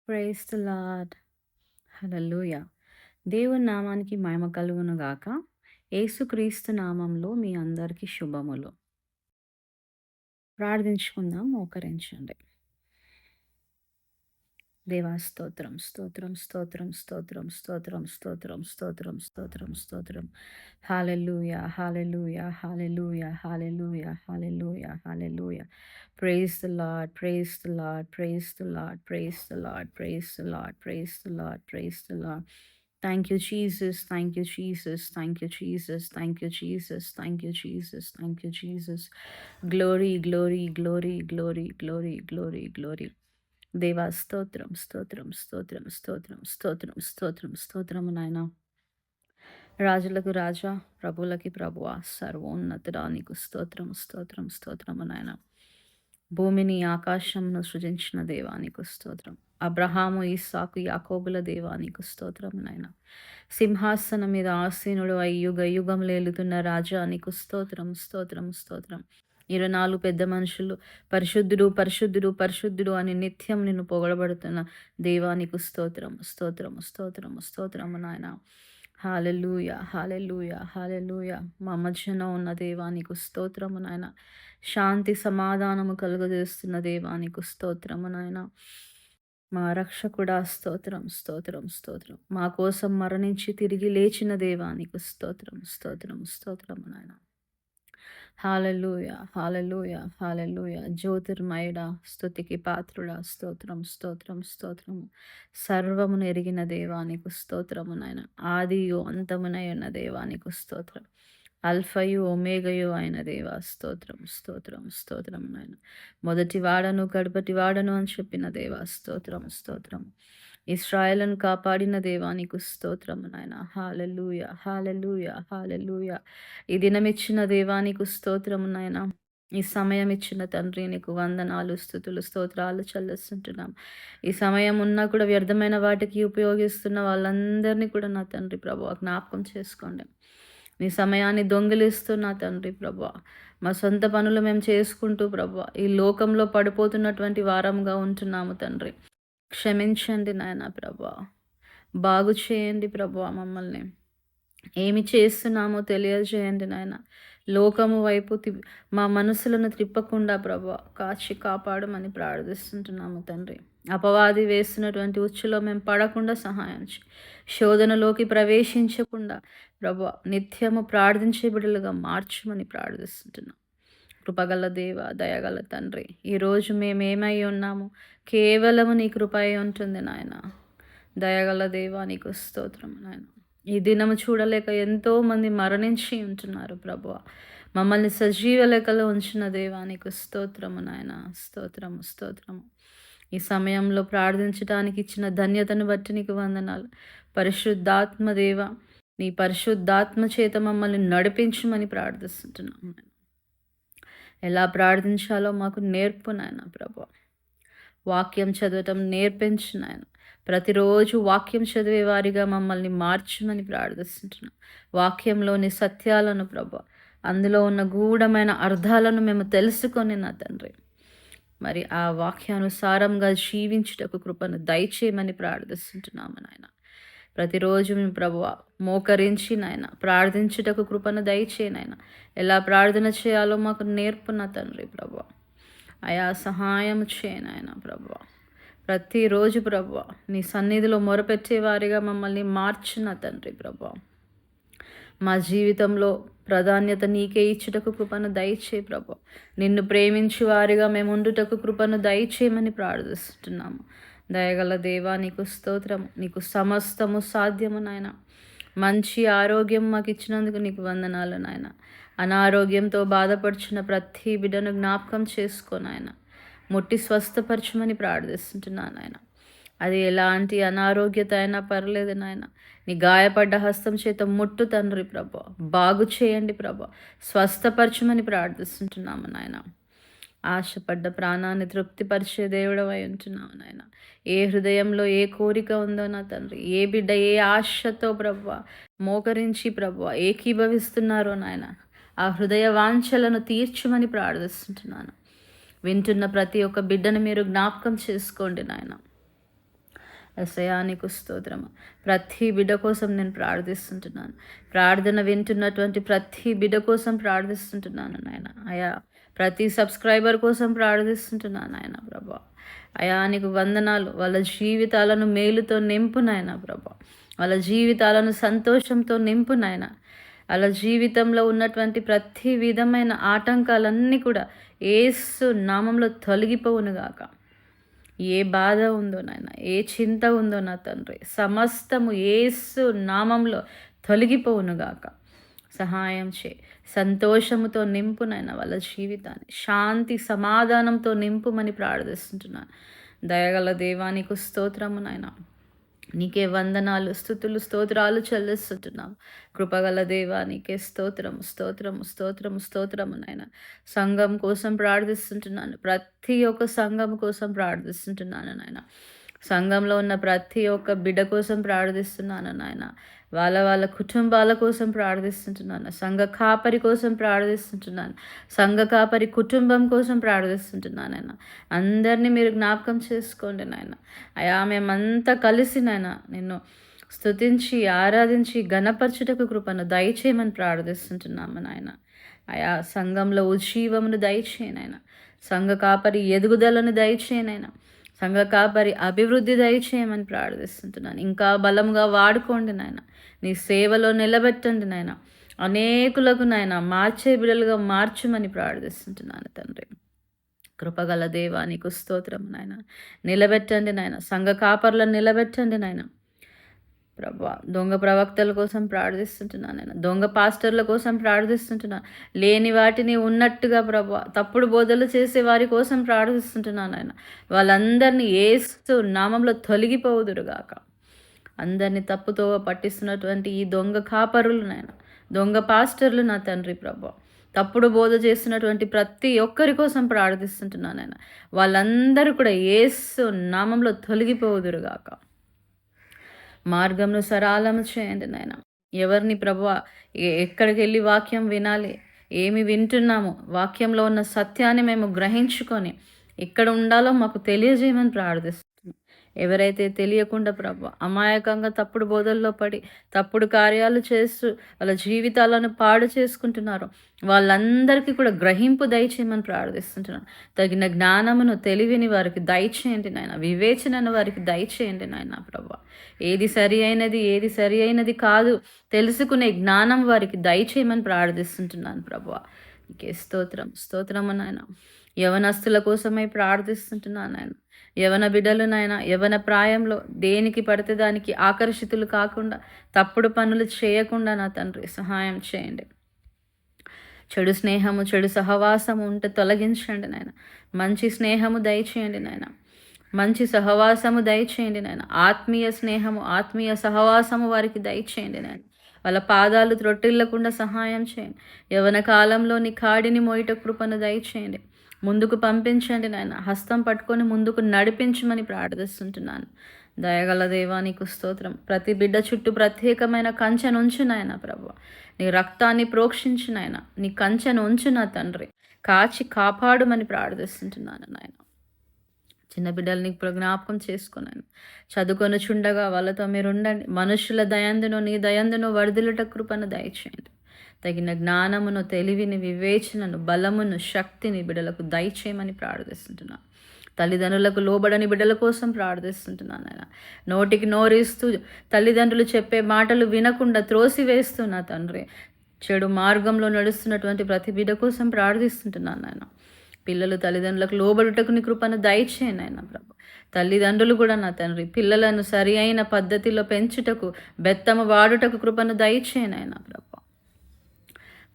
Praise the lord. హల్లెలూయా. దేవుని నామానికి మహిమ కలుగును గాక. యేసుక్రీస్తు నామంలో మీ అందరికీ శుభములు. ప్రార్థించుకుందాం, మోకరించండి. దేవా స్తోత్రం, స్తోత్రం, స్తోత్రం, స్తోత్రం, స్తోత్రం, స్తోత్రం, స్తోత్రం, స్తోత్రం, స్తోత్రం. Hallelujah, hallelujah, hallelujah, hallelujah, hallelujah, hallelujah. Praise the Lord, praise the Lord, praise the Lord, praise the Lord, praise the Lord, praise the Lord, praise the Lord. Thank you, Jesus. Thank you, Jesus. Thank you, Jesus. Thank you, Jesus. Thank you, Jesus. Thank you, Jesus. Glory, glory, glory, glory, glory, glory, glory. దేవా స్తోత్రం, స్తోత్రం, స్తోత్రం, స్తోత్రం, స్తోత్రం, స్తోత్రం, స్తోత్రము నాయన. రాజులకు రాజా, ప్రభువులకి ప్రభువా, సర్వోన్నతుడా నీకు స్తోత్రం, స్తోత్రం, స్తోత్రము నాయన. భూమిని ఆకాశమును సృజించిన దేవా నీకు స్తోత్రం. అబ్రహాము, ఇస్సాకు, యాకోబుల దేవా నీకు స్తోత్రం నాయన. సింహాసనం మీద ఆసీనుడు అయి యుగ యుగములు ఏలుతున్న రాజా నీకు స్తోత్రం, స్తోత్రం, స్తోత్రం. 24 పెద్ద మనుషులు పరిశుద్ధుడు, పరిశుద్ధుడు, పరిశుద్ధుడు అని నిత్యం నిన్ను పొగడబడుతున్న దేవా నీకు స్తోత్రం, స్తోత్రము, స్తోత్రము, స్తోత్రము నాయన. హల్లెలూయా, హల్లెలూయా, హల్లెలూయా. మా మధ్యన ఉన్న దేవా నీకు స్తోత్రము నాయన. శాంతి సమాధానము కలుగజేస్తున్న దేవా నీకు స్తోత్రము నాయన. మా రక్షకుడా స్తోత్రం, స్తోత్రం, స్తోత్రం. మా కోసం మరణించి తిరిగి లేచిన దేవా నీకు స్తోత్రం, స్తోత్రం, స్తోత్రము నాయన. హల్లెలూయా, హల్లెలూయా, హల్లెలూయా. జ్యోతిర్మయుడా, స్తుతికి పాత్రుడా, స్తోత్రం, స్తోత్రం, స్తోత్రము. సర్వమును ఎరిగిన దేవా నీకు స్తోత్రము నాయన. ఆదియు అంతమునై ఉన్న దేవా నీకు స్తోత్రం. అల్ఫయు ఒమేగయు అయిన దేవా స్తోత్రం, స్తోత్రం, స్తోత్రం నాయన. మొదటి వాడను కడపటి వాడను అని చెప్పిన దేవా స్తోత్రం, స్తోత్రం. ఇశ్రాయేలును కాపాడిన దేవా నీకు స్తోత్రము నాయన. హల్లెలూయా, హల్లెలూయా, హల్లెలూయా. ఈ దినమిచ్చిన దేవా నీకు స్తోత్రము నాయన. ఈ సమయం ఇచ్చిన తండ్రి నీకు వందనాలు, స్తుతులు, స్తోత్రాలు చెల్లిస్తుంటున్నాం. ఈ సమయం ఉన్నా కూడా వ్యర్థమైన వాటికి ఉపయోగిస్తున్న వాళ్ళందరినీ కూడా నా తండ్రి ప్రభువా జ్ఞాపకం చేసుకోండి. నీ సమయాన్ని దొంగిలిస్తున్నా తండ్రి ప్రభువా. మా సొంత పనులు మేము చేసుకుంటూ ప్రభువా ఈ లోకంలో పడిపోతున్నటువంటి వారంగా ఉంటున్నాము తండ్రి. క్షమించండి నాయన ప్రభువా. బాగు చేయండి ప్రభువా మమ్మల్ని. ఏమి చేస్తున్నామో తెలియజేయండి నాయన. లోకము వైపు మా మనసులను త్రిప్పకుండా ప్రభువా కాచి కాపాడమని ప్రార్థిస్తుంటున్నాము తండ్రి. అపవాది వేస్తున్నటువంటి ఉచ్చులో మేము పడకుండా సహాయం చేయి. శోధనలోకి ప్రవేశించకుండా ప్రభువా నిత్యము ప్రార్థించే బిడ్డలుగా మార్చమని ప్రార్థిస్తుంటున్నాం. కృపగల దేవ, దయగల తండ్రి, ఈరోజు మేమేమై ఉన్నాము కేవలము నీ కృప అయి ఉంటుంది నాయన. దయగల దేవా నీకు స్తోత్రం నాయన. ఈ దినము చూడలేక ఎంతోమంది మరణించి ఉంటున్నారు ప్రభువా. మమ్మల్ని సజీవ లెక్కలో ఉంచిన దేవా నీకు స్తోత్రము నాయన. స్తోత్రము, స్తోత్రము. ఈ సమయంలో ప్రార్థించడానికి ఇచ్చిన ధన్యతను బట్టి నీకు వందనాలు. పరిశుద్ధాత్మ దేవ, నీ పరిశుద్ధాత్మ చేత మమ్మల్ని నడిపించమని ప్రార్థిస్తుంటున్నాము. ఎలా ప్రార్థించాలో మాకు నేర్పు నాయన ప్రభువా. వాక్యం చదవటం నేర్పించు నాయన. ప్రతిరోజు వాక్యం చదివే వారిగా మమ్మల్ని మార్చమని ప్రార్థిస్తుంటున్నాం. వాక్యంలోని సత్యాలను ప్రభువా, అందులో ఉన్న గూఢమైన అర్థాలను మేము తెలుసుకొని నా తండ్రి మరి ఆ వాక్యానుసారంగా జీవించుటకు కృపను దయచేయమని ప్రార్థిస్తుంటున్నాము నాయన. ప్రతిరోజు మేము ప్రభువా మోకరించి నాయన ప్రార్థించుటకు కృపను దయచేయి నాయన. ఎలా ప్రార్థన చేయాలో మాకు నేర్పు నా తండ్రి ప్రభువా. అయా సహాయం చేయనాయన ప్రభువా. ప్రతిరోజు ప్రభువా నీ సన్నిధిలో మొరపెట్టే వారిగా మమ్మల్ని మార్చిన తండ్రి ప్రభువా. మా జీవితంలో ప్రాధాన్యత నీకే ఇచ్చుటకు కృపను దయచేయి ప్రభువా. నిన్ను ప్రేమించు వారిగా మేము ఉండుటకు కృపను దయచేయమని ప్రార్థిస్తున్నాము. దయగల దేవా నీకు స్తోత్రము. నీకు సమస్తము సాధ్యము నాయన. మంచి ఆరోగ్యం మాకు ఇచ్చినందుకు నీకు వందనాలు నాయన. అనారోగ్యంతో బాధపడుచున్న ప్రతి బిడ్డను జ్ఞాపకం చేసుకో నాయన. ముట్టి స్వస్థపరచమని ప్రార్థిస్తుంటున్నాను నాయన. అది ఎలాంటి అనారోగ్యత అయినా పర్లేదు నాయన. నీ గాయపడ్డ హస్తం చేత ముట్టు తండ్రి ప్రభా. బాగు చేయండి ప్రభా. స్వస్థపరచమని ప్రార్థిస్తుంటున్నాము నాయన. ఆశపడ్డ ప్రాణాన్ని తృప్తిపరిచే దేవుడవై ఉంటున్నావు నాయన. ఏ హృదయంలో ఏ కోరిక ఉందో నా తండ్రి, ఏ బిడ్డ ఏ ఆశతో ప్రభువా మోకరించి ప్రభువా ఏకీభవిస్తున్నారో నాయన, ఆ హృదయ వాంఛలను తీర్చమని ప్రార్థిస్తుంటున్నాను. వింటున్న ప్రతి ఒక్క బిడ్డను మీరు జ్ఞాపకం చేసుకోండి నాయన. ఎసయా నీకు స్తోత్రము. ప్రతి బిడ్డ కోసం నేను ప్రార్థిస్తుంటున్నాను. ప్రార్థన వింటున్నటువంటి ప్రతి బిడ్డ కోసం ప్రార్థిస్తుంటున్నాను నాయన. అయా ప్రతి సబ్స్క్రైబర్ కోసం ప్రార్థిస్తుంటున్నాను నాయన ప్రభా. అయా నీకు వందనాలు. వాళ్ళ జీవితాలను మేలుతో నింపు నాయన ప్రభా. వాళ్ళ జీవితాలను సంతోషంతో నింపు నాయన. వాళ్ళ జీవితంలో ఉన్నటువంటి ప్రతి విధమైన ఆటంకాలన్నీ కూడా యేసు నామంలో తొలగిపోవునుగాక. ఏ బాధ ఉందో నాయన, ఏ చింత ఉందో నా తండ్రి, సమస్తము యేసు నామంలో తొలగిపోవునుగాక. సహాయం చే. సంతోషముతో నింపు నాయన వాళ్ళ జీవితాన్ని, శాంతి సమాధానంతో నింపుమని ప్రార్థిస్తుంటున్నాను. దయగల దేవానికి స్తోత్రము నాయన. నీకే వందనాలు, స్తుతులు, స్తోత్రాలు చెల్లిస్తుంటున్నాము. కృపగల దేవా నీకే స్తోత్రము, స్తోత్రము, స్తోత్రము, స్తోత్రము నాయన. సంఘం కోసం ప్రార్థిస్తుంటున్నాను. ప్రతి ఒక్క సంఘం కోసం ప్రార్థిస్తుంటున్నాను నాయన. సంఘంలో ఉన్న ప్రతి ఒక్క బిడ్డ కోసం ప్రార్థిస్తున్నాను నాయన. వాళ్ళ కుటుంబాల కోసం ప్రార్థిస్తుంటున్నాను. సంఘ కాపరి కోసం ప్రార్థిస్తుంటున్నాను. సంఘ కాపరి కుటుంబం కోసం ప్రార్థిస్తుంటున్నాను నాయన. అందరినీ మీరు జ్ఞాపకం చేసుకోండి నాయన. అయా మేమంతా కలిసి నాయన నిన్ను స్తుతించి ఆరాధించి ఘనపరచుటకు కృపను దయచేయమని ప్రార్థిస్తుంటున్నాము నాయన. అయా సంఘంలో ఉజ్జీవమును దయచేయనైనా, సంఘ కాపరి ఎదుగుదలను దయచేయనైనా, సంఘ కాపరి అభివృద్ధి దయచేయమని ప్రార్థిస్తుంటున్నాను. ఇంకా బలంగా వాడుకోండి నాయన. నీ సేవలో నిలబెట్టండి నాయన. అనేకులకు నాయన మార్చే బిడ్డలుగా మార్చమని ప్రార్థిస్తుంటున్నాను తండ్రి. కృపగల దేవా నీకు స్తోత్రం నాయన. నిలబెట్టండి నాయన. సంఘ కాపర్లను నిలబెట్టండి నాయన ప్రభా. దొంగ ప్రవక్తల కోసం ప్రార్థిస్తుంటున్నాను నేను. దొంగ పాస్టర్ల కోసం ప్రార్థిస్తుంటున్నాను. లేని వాటిని ఉన్నట్టుగా ప్రభా తప్పుడు బోధలు చేసే వారి కోసం ప్రార్థిస్తుంటున్నాను ఆయన. వాళ్ళందరినీ యేసు నామంలో తొలగిపోవుదురుగాక. అందరినీ తప్పుతో పట్టిస్తున్నటువంటి ఈ దొంగ కాపరులు నాయన, దొంగ పాస్టర్లు నా తండ్రి ప్రభా, తప్పుడు బోధ చేస్తున్నటువంటి ప్రతి ఒక్కరి కోసం ప్రార్థిస్తుంటున్నాను ఆయన. వాళ్ళందరూ కూడా యేసు నామంలో తొలగిపోవుదురుగాక. మార్గంను సరళము చేయండి నాయన. ఎవరిని ప్రభువా ఎక్కడికి వెళ్ళి వాక్యం వినాలి, ఏమి వింటున్నాము, వాక్యంలో ఉన్న సత్యాన్ని మేము గ్రహించుకొని ఎక్కడ ఉండాలో మాకు తెలియజేయమని ప్రార్థిస్తున్నాం. ఎవరైతే తెలియకుండా ప్రభు అమాయకంగా తప్పుడు బోధల్లో పడి తప్పుడు కార్యాలు చేస్తూ వాళ్ళ జీవితాలను పాడు చేసుకుంటున్నారో వాళ్ళందరికీ కూడా గ్రహింపు దయచేయమని ప్రార్థిస్తుంటున్నాను. తగిన జ్ఞానమును తెలివిని వారికి దయచేయండి నాయన. వివేచనను వారికి దయచేయండి నాయన ప్రభు. ఏది సరి అయినది ఏది సరి అయినది కాదు తెలుసుకునే జ్ఞానం వారికి దయచేయమని ప్రార్థిస్తుంటున్నాను ప్రభు. నీకే స్తోత్రం, స్తోత్రము నాయన. యవనస్తుల కోసమై ప్రార్థిస్తుంటున్నాను నాయన. యవన బిడ్డలు నాయన యవన ప్రాయంలో దేనికి పడితే దానికి ఆకర్షితులు కాకుండా తప్పుడు పనులు చేయకుండా నా తండ్రి సహాయం చేయండి. చెడు స్నేహము చెడు సహవాసము ఉంటే తొలగించండి నాయన. మంచి స్నేహము దయచేయండి నాయన. మంచి సహవాసము దయచేయండి నాయన. ఆత్మీయ స్నేహము ఆత్మీయ సహవాసము వారికి దయచేయండి నాయన. వాళ్ళ పాదాలు త్రొట్టిల్లకుండా సహాయం చేయండి. యవన కాలంలోని కాడిని మోయిట కృపను దయచేయండి. ముందుకు పంపించండి నాయన. హస్తం పట్టుకొని ముందుకు నడిపించమని ప్రార్థిస్తుంటున్నాను. దయగల దేవా నీకు స్తోత్రం. ప్రతి బిడ్డ చుట్టూ ప్రత్యేకమైన కంచెను ఉంచు నాయన ప్రభు. నీ రక్తాన్ని ప్రోక్షించు నాయన. నీ కంచెను ఉంచు నా తండ్రి. కాచి కాపాడుమని ప్రార్థిస్తుంటున్నాను నాయన. చిన్న బిడ్డల్ని జ్ఞాపకం చేసుకున్నాను. చదువుకొని చుండగా వాళ్ళతో మీరు ఉండండి. మనుషుల దయందును నీ దయందును వరదలుట కృపను దయచేయండి. తగిన జ్ఞానమును తెలివిని వివేచనను బలమును శక్తిని బిడ్డలకు దయచేయమని ప్రార్థిస్తుంటున్నాను. తల్లిదండ్రులకు లోబడని బిడ్డల కోసం ప్రార్థిస్తుంటున్నాను ఆయన. నోటికి నోరిస్తూ తల్లిదండ్రులు చెప్పే మాటలు వినకుండా త్రోసివేస్తున్నా తండ్రి. చెడు మార్గంలో నడుస్తున్నటువంటి ప్రతి బిడ్డ కోసం ప్రార్థిస్తుంటున్నాను ఆయన. పిల్లలు తల్లిదండ్రులకు లోబడుటకు నీ కృపను దయచేయండి ఆయన ప్రభు. తల్లిదండ్రులు కూడా నా తండ్రి పిల్లలను సరి అయిన పద్ధతిలో పెంచుటకు బెత్తము వాడుటకు కృపను దయచేయండి ఆయన ప్రభు.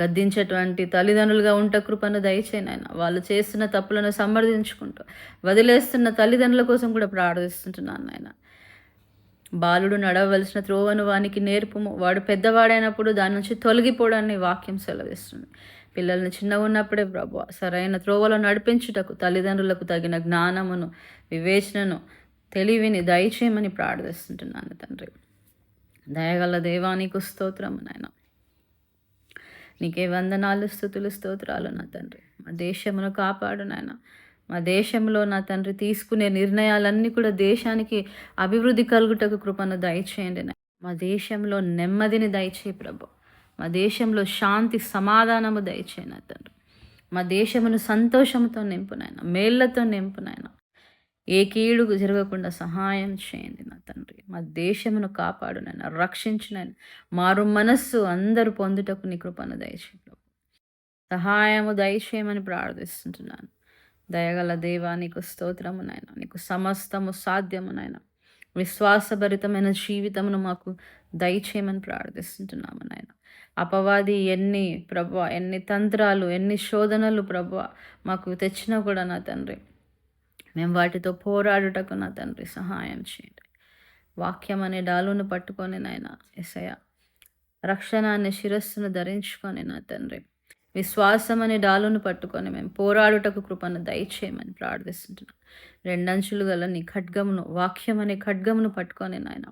గద్దించేటువంటి తల్లిదండ్రులుగా ఉంట కృపను దయచేయను ఆయన. వాళ్ళు చేస్తున్న తప్పులను సమర్థించుకుంటూ వదిలేస్తున్న తల్లిదండ్రుల కోసం కూడా ప్రార్థిస్తుంటున్నాను ఆయన. బాలుడు నడవలసిన త్రోవను వానికి నేర్పుము, వాడు పెద్దవాడైనప్పుడు దాని నుంచి తొలగిపోవడాన్ని వాక్యం సెలవిస్తుంది. పిల్లల్ని చిన్నగా ఉన్నప్పుడే ప్రభు సరైన త్రోవలో నడిపించుటకు తల్లిదండ్రులకు తగిన జ్ఞానమును వివేచనను తెలివిని దయచేయమని ప్రార్థిస్తుంటున్నాను తండ్రి. దయగల దేవానికి స్తోత్రము నాయన. నీకే వందనాలు స్తుతులు స్తోత్రాలు నా తండ్రి. మా దేశమును కాపాడు నాయన. మా దేశంలో నా తండ్రి తీసుకునే నిర్ణయాలన్నీ కూడా దేశానికి అభివృద్ధి కలుగుటకు కృపను దయచేయండి నాయన. మా దేశంలో నెమ్మదిని దయచేయి ప్రభు. మా దేశంలో శాంతి సమాధానము దయచేయి నా తండ్రి. మా దేశమును సంతోషంతో నింపు నాయన, మేళ్లతో నింపు నాయన. ఏ కీడు జరగకుండా సహాయం చేయండి నా తండ్రి. మా దేశమును కాపాడు నాయన, రక్షించు నాయన. మారు మనస్సు అందరూ పొందుటకు నీ కృపను దయచేయి ప్రభు. సహాయము దయచేయమని ప్రార్థిస్తుంటున్నాను. దయగల దేవా నీకు స్తోత్రము నాయన. నీకు సమస్తము సాధ్యము నాయన. విశ్వాసభరితమైన జీవితమును మాకు దయచేయమని ప్రార్థిస్తుంటున్నాము నాయన. అపవాది ఎన్ని తంత్రాలు, ఎన్ని శోధనలు ప్రభువా మాకు తెచ్చినా కూడా నా తండ్రి, మేము వాటితో పోరాడుటకు నా తండ్రి సహాయం చేయండి. వాక్యం అనే డాలును పట్టుకొని నాయన యేసయ్య, రక్షణ అనే శిరస్సును ధరించుకొని నా తండ్రి, విశ్వాసం అనే డాలును పట్టుకొని మేము పోరాడుటకు కృపను దయచేయమని ప్రార్థిస్తుంటున్నాం. రెండంచులు గల నీ ఖడ్గమును, వాక్యం అనే ఖడ్గమును పట్టుకొని నాయన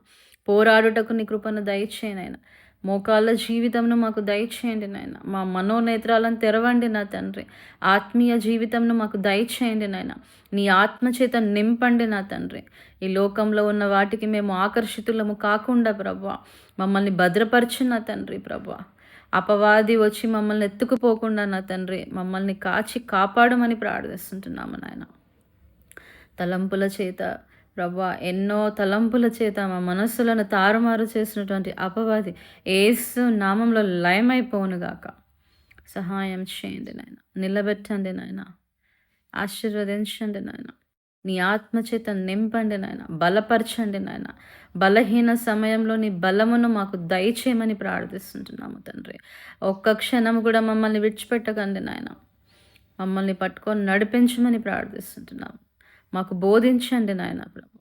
పోరాడుటకు నీ కృపను దయచేయనైనా. మోకాళ్ళ జీవితంను మాకు దయచేయండి నాయన. మా మనోనేత్రాలను తెరవండి నా తండ్రి. ఆత్మీయ జీవితంను మాకు దయచేయండి నాయన. నీ ఆత్మచేత నింపండి నా తండ్రి. ఈ లోకంలో ఉన్న వాటికి మేము ఆకర్షితులము కాకుండా ప్రభువా మమ్మల్ని భద్రపరచు నా తండ్రి. ప్రభువా అపవాది వచ్చి మమ్మల్ని ఎత్తుకుపోకుండా నా తండ్రి మమ్మల్ని కాపాడమని ప్రార్థిస్తుంటున్నాము నాయన. తలంపుల చేత ప్రభా, ఎన్నో తలంపుల చేత మా మనస్సులను తారుమారు చేసినటువంటి అపవాది యేసు నామంలో లయమైపోనుగాక. సహాయం చేయండి నాయన, నిలబెట్టండి నాయన, ఆశీర్వదించండి నాయన. నీ ఆత్మచేత నింపండి నాయన, బలపరచండి నాయన. బలహీన సమయంలో నీ బలమును మాకు దయచేయమని ప్రార్థిస్తుంటున్నాము తండ్రి. ఒక్క క్షణం కూడా మమ్మల్ని విడిచిపెట్టకండి నాయన. మమ్మల్ని పట్టుకొని నడిపించమని ప్రార్థిస్తుంటున్నాము. మాకు బోధించండి నాయన ప్రభు.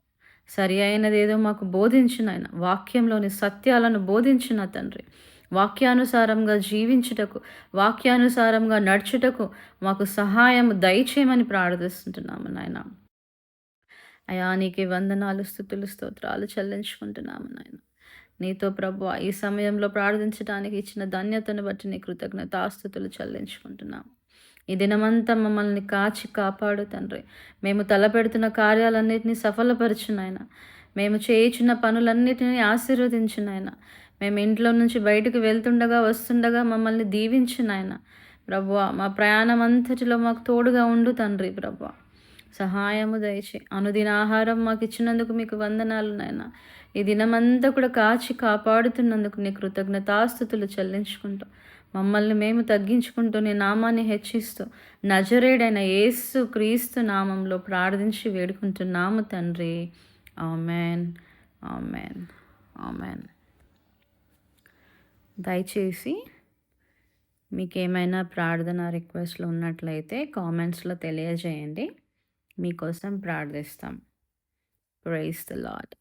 సరి అయినది ఏదో మాకు బోధించు నాయన. వాక్యంలోని సత్యాలను బోధించిన తండ్రి. వాక్యానుసారంగా జీవించుటకు, వాక్యానుసారంగా నడుచుటకు మాకు సహాయం దయచేయమని ప్రార్థిస్తుంటున్నాము నాయన. అయా నీకే వందనాలు, స్తుతులు, స్తోత్రాలు చెల్లించుకుంటున్నాము నాయన. నీతో ప్రభు ఈ సమయంలో ప్రార్థించడానికి ఇచ్చిన ధన్యతను బట్టి నీ కృతజ్ఞతాస్తుతులు చెల్లించుకుంటున్నాము. ఈ దినమంతా మమ్మల్ని కాపాడు తండ్రి. మేము తలపెడుతున్న కార్యాలన్నింటినీ సఫలపరచు నాయన. మేము చేయించిన పనులన్నిటినీ ఆశీర్వదించు నాయన. మేము ఇంట్లో నుంచి బయటకు వెళ్తుండగా వస్తుండగా మమ్మల్ని దీవించు నాయన. ప్రభువా మా ప్రయాణం అంతటిలో మాకు తోడుగా ఉండు తండ్రి. ప్రభువా సహాయము దయచే. అనుదిన ఆహారం మాకు ఇచ్చినందుకు మీకు వందనాలు నాయన. ఈ దినమంతా కూడా కాపాడుతున్నందుకు నీ కృతజ్ఞతాస్తుతులు చెల్లించుకుంటూ మమ్మల్ని మేము తగ్గించుకుంటూ నీ నామాన్ని హెచ్చిస్తూ నజరేడైన యేసు క్రీస్తు నామంలో ప్రార్థించి వేడుకుంటున్నాము తండ్రి. Amen, amen, amen. దయచేసి మీకేమైనా ప్రార్థన రిక్వెస్ట్లు ఉన్నట్లయితే కామెంట్స్లో తెలియజేయండి. మీకోసం ప్రార్థిస్తాం. Praise the lord.